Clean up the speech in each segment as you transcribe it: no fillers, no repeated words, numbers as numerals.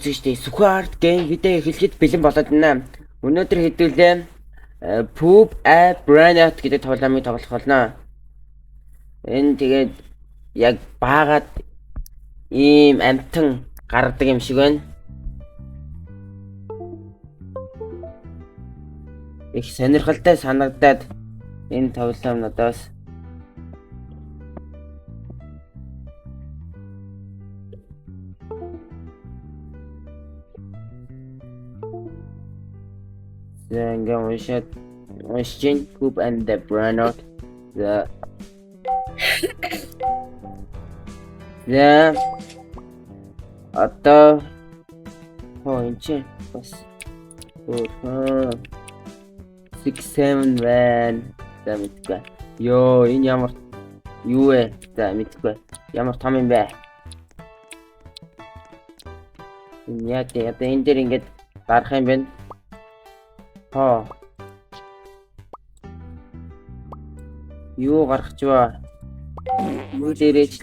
үзэгчдээ Squad Game видео эхлэхэд бэлэн болоод байна. Өнөөдөр хэдүүлээ Poop a Brandot гэдэг тоглоомыг тоглох болно. Энэ тэгээд яг баагаад ийм амтан гаргадаг юм шиг байна. Их сонирхолтой санагдаад энэ тоглоом надаас then go unshot Poop and the Brandot the одоо энэ бас 6-7 байна. За мэдгүй. Йоо, энэ ямар юу вэ? За мэдгүй. Ямар том юм бэ? Энэ яг энэ дээр ингэж дарах юм байна. Юу гарах ч ба. Юу дээрээч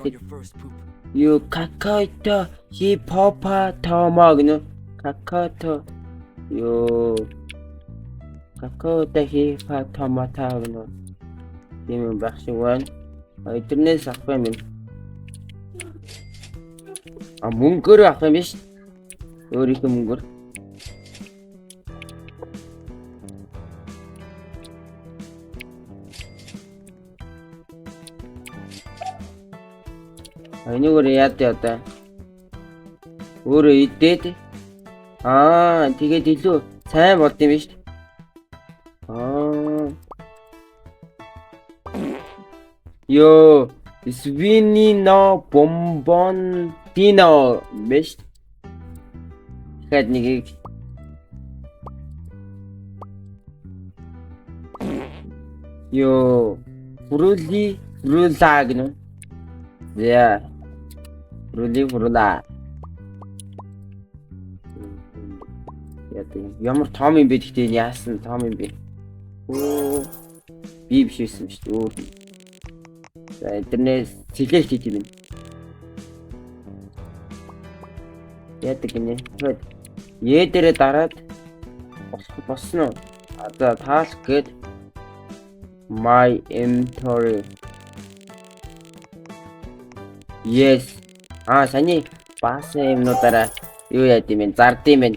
юу какаото хипхопа томогно какаото юу какаото хипхопа томатагно юм багш ван интернет авах юм байна. Мөнгөөр авах юм биш. Өөрийнхөө мөнгөөр. Энийг яат яата. Өөрөө идээд. Тэгээд илүү сайн болд юм биш. Йоо, свинино бомбондино биш. Хэд нэг Йоо, фрулагно. Yeah. Фрула. Ямар том юм бэ гэхдээ яасан том юм бэ? Би биш байсан шүү дээ. За интернет сэлэлт хийх юм. Яадаг гинэ. Дээрээ дараад босно уу? За task гээд my inventory. Yes. Саний баасан юмнуудаараа юу яад юм бэ? Зард юм бэ?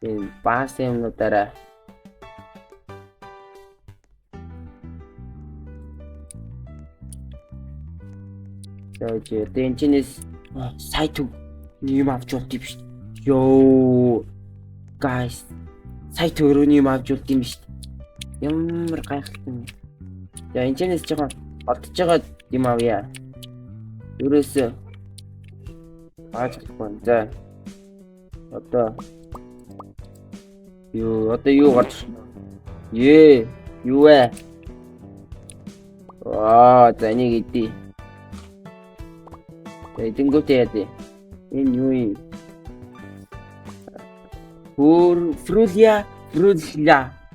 Энэ баасан юмнуудаараа тэнчнэс сайт юм авч болт юм биш. Йоо. Guys. Сайт өрөөний юм авч болт юм биш. Ямар гайхалтай. За энэчнэс жоохон олдож байгаа юм авъя. Юурээс аажлахгүй. За. Одоо юу гарч юу вэ? За энийг идэ. Тэнгүүтээ яа. Энэ юу юм? Фруля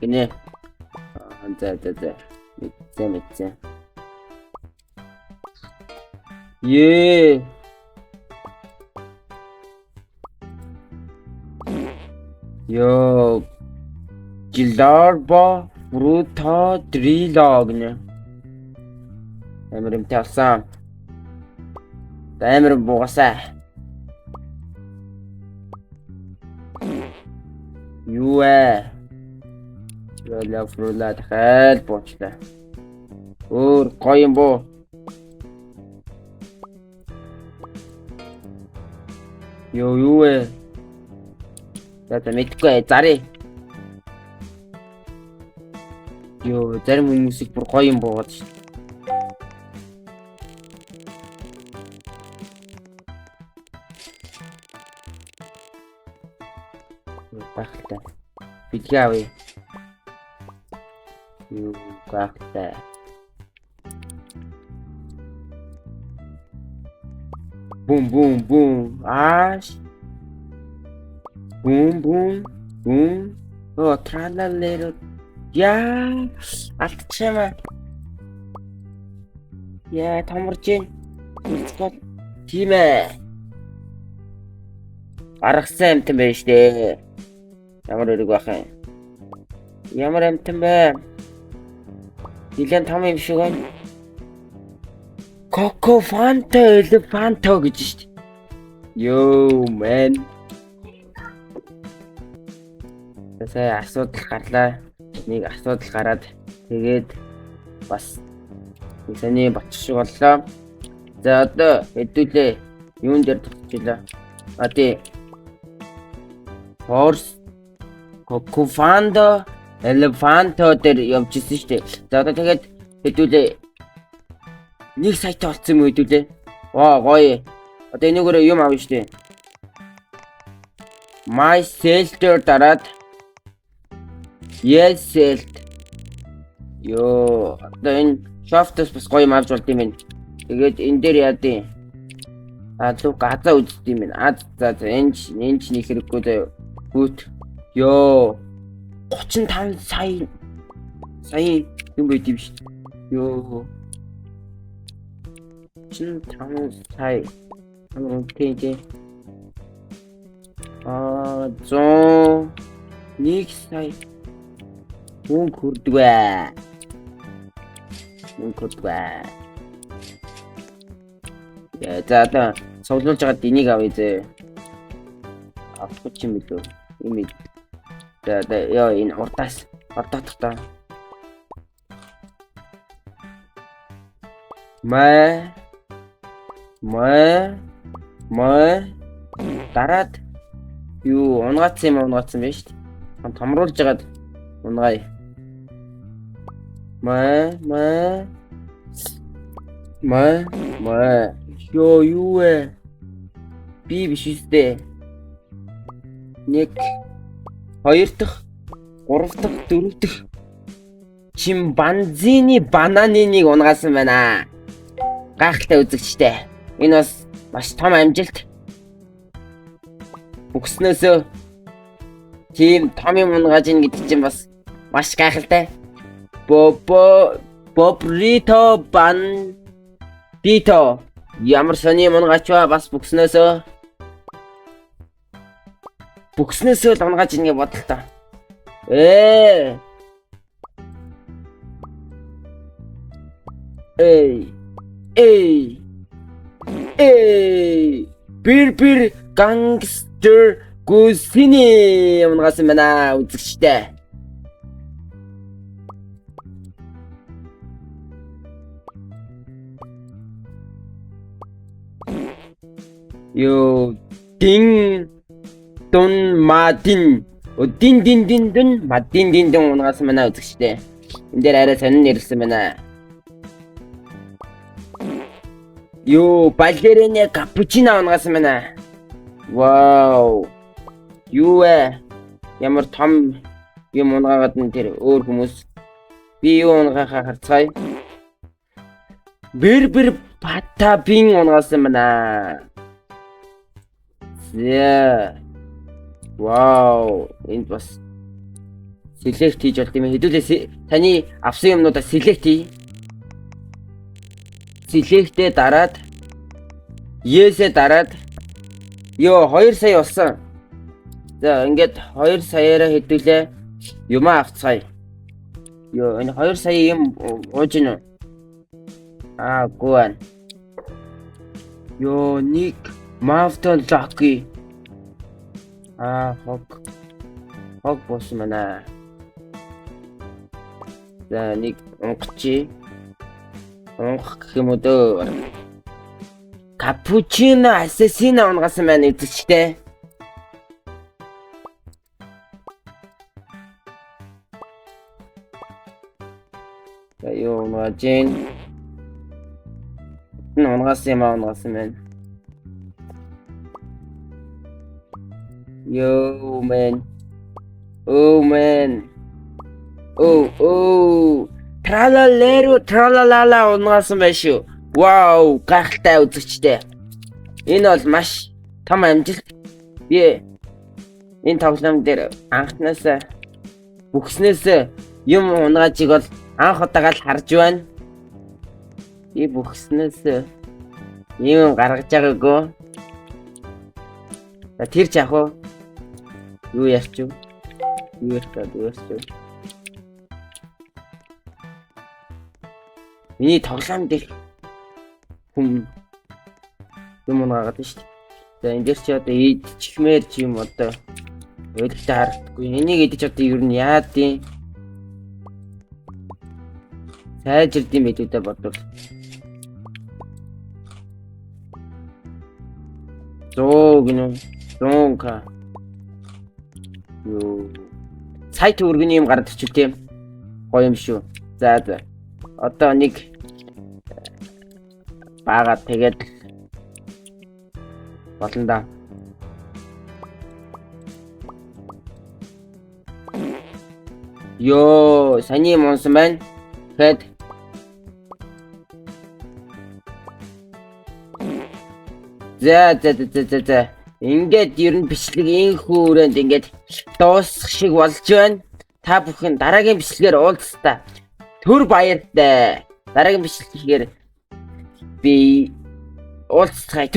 гинэ. За. Мэдсэн. Yeah. Yo. Gilarba fruta trilogna. Эмэрэм тавсан. Эмэрэм бугасаа. Юу вэ? Яла фрула дахиад буучлаа. Өөр гоё юм боо. Юу вэ? За мэдгүй зарыг. Йоо, зарим хүмүүсийг бүр гоё юм бooгаад шүү. Багтаа. Бидгавэ. Юу багтаа. Boom. Ash. Boom. Tralalero. Yeah. Алдчихсан. Яа, томорч. Тийм ээ. Гаргасан амтан байж тээ. Ямар өрөг байх юм? Ямар амтан бэ? Нилэн том юм шиг байна. Coco Fanta Elefanto гэж шүү дээ. Yo man. Тэсээ асуудал гарлаа. Нэг асуудал гараад тэгээд бас саний батчих шиг боллоо. За одоо хэдүүлээ юун дээр төгсчлээ. А тий. Horse Coco Fanta Elefanto дээр явжсэн шүү дээ. За одоо тэгээд хэдүүлээ нэг сая олцсон юм хэдүүлээ. Ваа гоё. Одоо энийгээрээ юм авна шүү дээ. My Selter дараад Yes Selt. Йоо, одоо энэ шофтос бас гоё юм авч болд юм байна. Тэгээд энэ дээр яа дээ? Луу газаа үзд юм байна. За энэ ч нэг хэрэггүй заяа. Гүт. Йоо. 35 сая юм байд юм шүү дээ. Йоо. 35 сая. Амрын тэнтэй. 100 1 сая. Мөн хүрдэг бай. Яа за суулуулж байгаа энийг авъя зэ. Авах юм билүү? Ийм. За яа энэ урдаас ордоох та. Мэ дараад юу унгацсан байж шүү дээ. Томруулж жагаад унгай. Мэ ёо юу вэ? Би биш үстэй. 1 2 дахь 3 дахь 4 дахь чимпанзины бананыг унгаасан байна. Гайхалтай үзэгчтэй. Энэ бас маш том амжилт. Бүгснөөсөө тийм том юм унгааж ийн гэдэг чинь бас маш гайхалтай. Bobrito Bandito. Ямар сони унгаач ба бас бүгснөөсөө л унгааж ийн гэж бодлоо та. Bir gangster гүсний унгасан байна үзэгчтэй. Yo ding dun Martin. Дин Martin унгасан байна үзэгчтэй. Энд дээр арай сонин нэрлсэн байна. Yo балерина капучино унгасан байна. Вау. Юу вэ? Ямар том юм унгаагаад нь тэр өөр хүмүүс. Би юу унгаахаа харцгаая. Бэр патабин унгасан байна. Зэ. Вау. Энд бас селект хийж болт юм. Хэдүүлээ таны авсан юмнуудаа селект хий. Селектээ дараад Yes-ээ дараад ёо 2 сая болсон. За ингээд 2 саяараа хэдүүлээ юм авцгаая. Ёо энэ 2 сая юм ууж гинэ. Гуан. Ёо ник Мафтон Жаки. Хог бос мана. За нэг онгочи. Онгох гэх юм уу дөө. Капучино ассасино унгасан байна үзэгчтэй. За юу унгажин. Унгасан байна. Yo man. Oh man. Oh. Тралалала унгасан байна шүү. Вау, гайхалтай үзэгчтэй. Энэ бол маш том амжилт. Би энэ тоглоом дээр анхнаасаа бүхснээс юм унгаажиг бол анх удаага л харж байна. Би бүхснээс юм гаргаж байгаагүй. За тэр ч яг уу юу ярьч юу? Юу ярьч юу? Миний тоглоом дэх хүм юм аагаад шүү дээ. За энэ дэр чи одоо идчихмээр ч юм одоо ойлгохтой харагдахгүй. Энийг идэж одоо юу нь яад юм? Сайжирд юм бидүүдээ бодвол. 100 гинэ 100к. Юу сайт өргөний юм гараад ирчих тийм. Гоё юм шүү. За одоо нэг баагаад тэгээд болно да. Йоо, саний монсон байна. Тэгэд За. Ингээд ер нь бичлэг инхүү өрөөнд ингээд дуусах шиг болж байна. Та бүхэн дараагийн бичлэгээр уулзтаа. Төр баяртай. Дараагийн бичлэгээр би уулзцгаая.